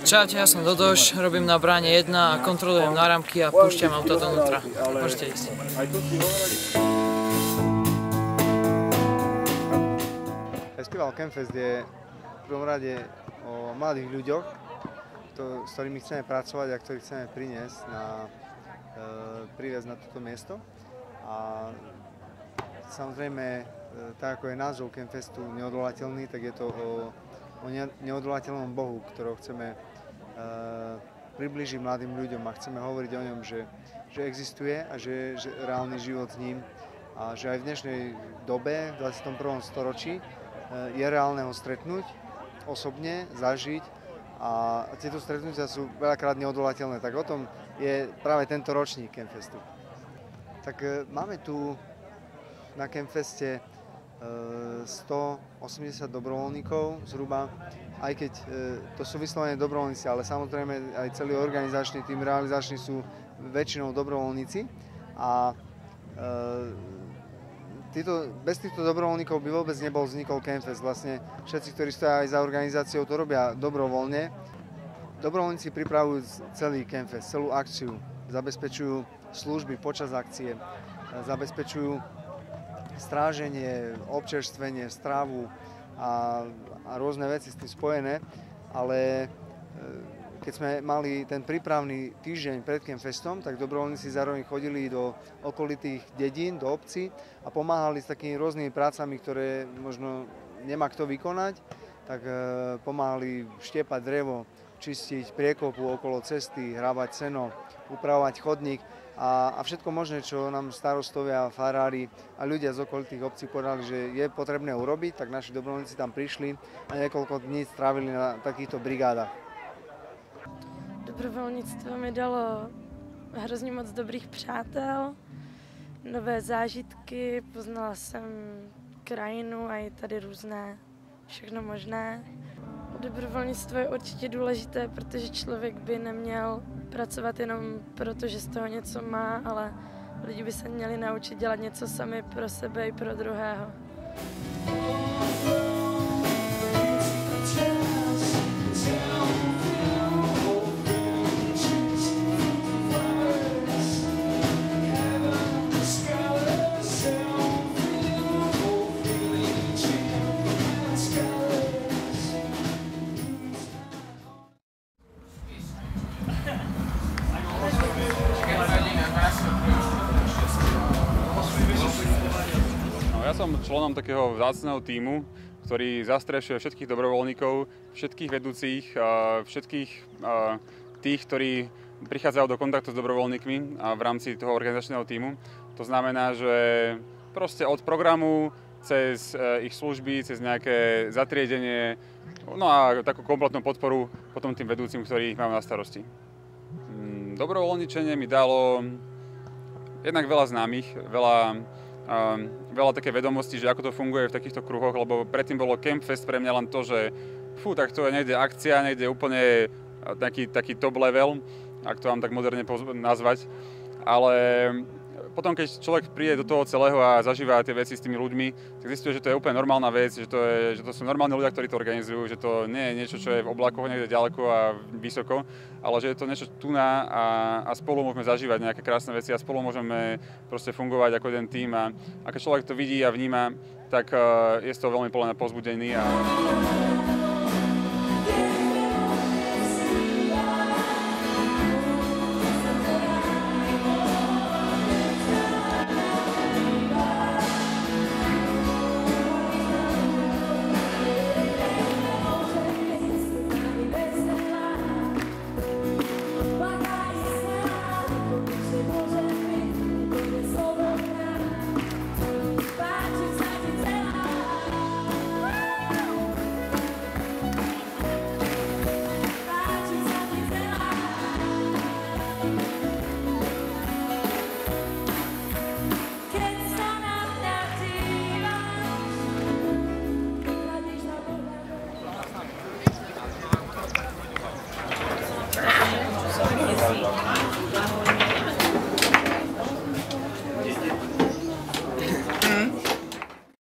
Čaute, ja som Dodoš, robím na bráne 1 a kontrolujem náramky a púšťam auto donútra. Môžete ísť. Festival Campfest je v prvom rade o mladých ľuďoch, s ktorými chceme pracovať a ktorých chceme priviesť na toto miesto. A samozrejme, tak ako je názov Campfestu neodvolateľný, tak je to o neodvolateľnom Bohu, ktorého chceme priblížiť mladým ľuďom a chceme hovoriť o ňom, že existuje a že reálny život s ním a že aj v dnešnej dobe, v 21. storočí, je reálne ho stretnúť osobne, zažiť a tieto stretnutia sú veľakrát neodvolateľné. Tak o tom je práve tento ročník Campfestu. Tak máme tu na Campfeste 180 dobrovoľníkov zhruba, aj keď to sú vyslovene dobrovoľníci, ale samozrejme aj celý organizačný tým, realizačný sú väčšinou dobrovoľníci a bez týchto dobrovoľníkov by vôbec vznikol Campfest. Vlastne všetci, ktorí stoja aj za organizáciou, to robia dobrovoľne. Dobrovoľníci pripravujú celý Campfest, celú akciu, zabezpečujú služby počas akcie, zabezpečujú stráženie, občerstvenie, stravu a rôzne veci s tým spojené, ale keď sme mali ten prípravný týždeň pred Campfestom, tak dobrovoľníci zároveň chodili do okolitých dedín, do obcí a pomáhali s takými rôznymi prácami, ktoré možno nemá kto vykonať, tak pomáhali štiepať drevo, čistiť priekopu okolo cesty, hrábať seno, upravovať chodník a všetko možné, čo nám starostovia, farári a ľudia z okolitých obcí povedali, že je potrebné urobiť, tak naši dobrovoľníci tam prišli a niekoľko dní strávili na takýchto brigádach. Dobrovolnictvo mi dalo hrozně moc dobrých přátel, nové zážitky, poznala jsem krajinu a je tady různé, všechno možné. Dobrovolnictvo je určitě důležité, protože člověk by neměl pracovat jenom proto, že z toho něco má, ale lidi by se měli naučit dělat něco sami pro sebe i pro druhého. Ja som členom takého vzácneho tímu, ktorý zastrešuje všetkých dobrovoľníkov, všetkých vedúcich, všetkých tých, ktorí prichádzajú do kontaktu s dobrovoľníkmi v rámci toho organizačného tímu. To znamená, že proste od programu cez ich služby, cez nejaké zatriedenie, no a takú kompletnú podporu potom tým vedúcim, ktorí ich majú na starosti. Dobrovoľničenie mi dalo jednak veľa známych, veľa také vedomostí, že ako to funguje v takýchto kruhoch, lebo predtým bolo Campfest pre mňa len to, že tak to je niekde akcia, niekde úplne taký top level, ak to mám tak moderne nazvať, ale potom, keď človek príde do toho celého a zažíva tie veci s tými ľuďmi, tak zistuje, že to je úplne normálna vec, že to sú normálni ľudia, ktorí to organizujú, že to nie je niečo, čo je v oblakoch niekde ďaleko a vysoko, ale že je to niečo tu a spolu môžeme zažívať nejaké krásne veci a spolu môžeme proste fungovať ako jeden tím a keď človek to vidí a vníma, tak je z toho veľmi podľa mňa povzbudený.